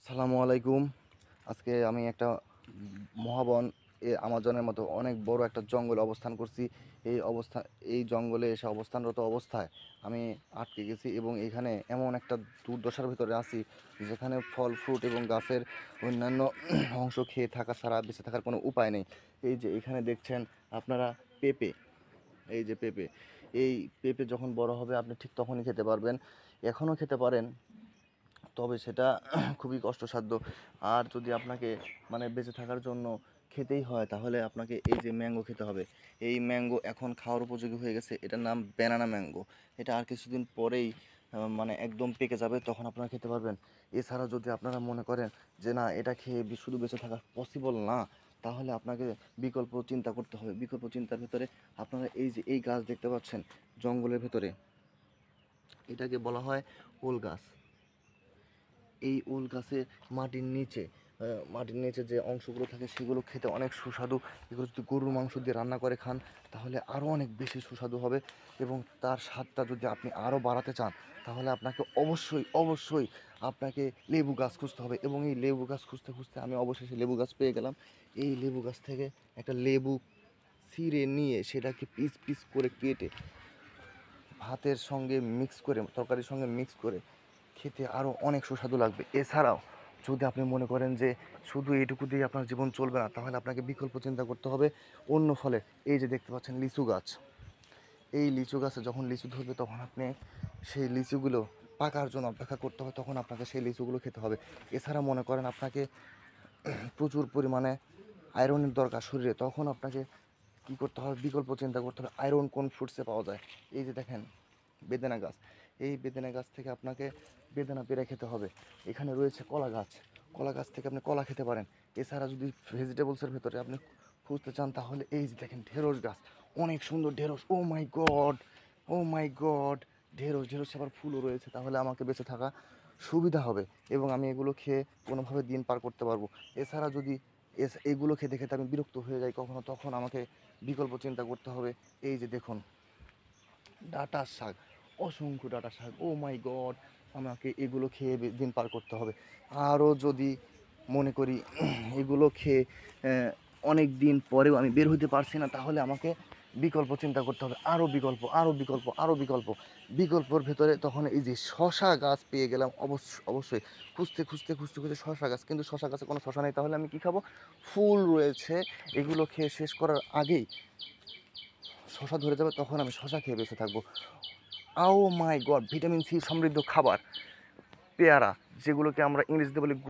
আসসালামু আলাইকুম। আজকে আমি একটা মহাবন আমাজনের মতো অনেক বড় একটা জঙ্গলে অবস্থান করছি। এই জঙ্গলে এসে অবস্থানরত অবস্থায় আমি আটকে গেছি এবং এখানে এমন একটা দুর্দশার ভিতরে আছি যেখানে ফল ফ্রুট এবং গাছের অন্যান্য অংশ খেয়ে থাকা ছাড়া বেঁচে থাকার কোনো উপায় নেই। এই যে এখানে দেখছেন আপনারা পেঁপে, এই যে পেঁপে, এই পেঁপে যখন বড় হবে আপনি ঠিক তখনই খেতে পারবেন। এখনও খেতে পারেন, তবে সেটা খুবই কষ্টসাধ্য। আর যদি আপনাকে বেঁচে থাকার জন্য খেতেই হয় তাহলে আপনাকে এই যে ম্যাঙ্গো খেতে হবে। এই ম্যাঙ্গো এখন খাওয়ার উপযোগী হয়ে গেছে, এটার নাম ব্যানানা ম্যাঙ্গো। এটা আর কিছুদিন পরেই একদম পেকে যাবে, তখন আপনারা খেতে পারবেন। এছাড়া যদি আপনারা মনে করেন যে না, এটা খেয়ে শুধু বেঁচে থাকা পসিবল না, তাহলে আপনাকে বিকল্প চিন্তা করতে হবে। বিকল্প চিন্তার ভিতরে আপনারা এই যে এই গাছ দেখতে পাচ্ছেন জঙ্গলের ভেতরে, এটাকে বলা হয় ওল গাছ। এই ওল গাছে মাটির নিচে মাটির নিচে যে অংশগুলো থাকে সেগুলো খেতে অনেক সুস্বাদু। এগুলো যদি গরুর মাংস দিয়ে রান্না করে খান তাহলে আরও অনেক বেশি সুস্বাদু হবে, এবং তার স্বাদটা যদি আপনি আরও বাড়াতে চান তাহলে আপনাকে অবশ্যই আপনাকে লেবু গাছ খুঁজতে হবে। এবং এই লেবু গাছ খুঁজতে খুঁজতে আমি অবশেষে লেবু গাছ পেয়ে গেলাম। এই লেবু গাছ থেকে একটা লেবু ছিঁড়ে নিয়ে সেটাকে পিস পিস করে কেটে ভাতের সঙ্গে মিক্স করে, তরকারির সঙ্গে মিক্স করে খেতে আরও অনেক সুস্বাদু লাগবে। এছাড়াও যদি আপনি মনে করেন যে শুধু এইটুকু দিয়ে আপনার জীবন চলবে না, তাহলে আপনাকে বিকল্প চিন্তা করতে হবে অন্য ফলে। এই যে দেখতে পাচ্ছেন লিচু গাছ, এই লিচু গাছে যখন লিচু ধরবে তখন আপনি সেই লিচুগুলো পাকার জন্য অপেক্ষা করতে হবে, তখন আপনাকে সেই লিচুগুলো খেতে হবে। এছাড়া মনে করেন আপনাকে প্রচুর পরিমাণে আয়রনের দরকার শরীরে, তখন আপনাকে কী করতে হবে, বিকল্প চিন্তা করতে হবে আয়রন কোন ফ্রুটসে পাওয়া যায়। এই যে দেখেন বেদেনা গাছ, এই বেদেনা গাছ থেকে আপনাকে বেদেনা পেড়ে খেতে হবে। এখানে রয়েছে কলা গাছ, কলা গাছ থেকে আপনি কলা খেতে পারেন। এছাড়া যদি ভেজিটেবলসের ভিতরে আপনি খুঁজতে চান তাহলে এই যে দেখেন ঢেঁড়স গাছ, অনেক সুন্দর ঢেঁড়স, ও মাই গড, ঢেঁড়স আবার ফুলও রয়েছে, তাহলে আমাকে বেঁচে থাকা সুবিধা হবে এবং আমি এগুলো খেয়ে কোনোভাবে দিন পার করতে পারবো। এছাড়া যদি এগুলো খেতে খেতে আমি বিরক্ত হয়ে যাই কখনো, তখন আমাকে বিকল্প চিন্তা করতে হবে। এই যে দেখুন ডাঁটার শাক, অসংখ্য ডাঁটা শাক, ও মাই গড, আমাকে এগুলো খেয়ে দিন পার করতে হবে। আরও যদি মনে করি এগুলো খেয়ে অনেক দিন পরেও আমি বের হতে পারছি না, তাহলে আমাকে বিকল্প চিন্তা করতে হবে, বিকল্পর ভেতরে তখন এই যে শশা গাছ পেয়ে গেলাম। অবশ্যই খুঁজতে শশা গাছ, কিন্তু শশা গাছে কোনো শশা নেই, তাহলে আমি কি খাবো? ফুল রয়েছে, এগুলো খেয়ে শেষ করার আগেই শশা ধরে যাবে, তখন আমি শশা খেয়ে বেঁচে থাকবো। ও মাই গড, ভিটামিন সি সমৃদ্ধ খাবার পেয়ারা, যেগুলোকে আমরা ইংরেজিতে বলি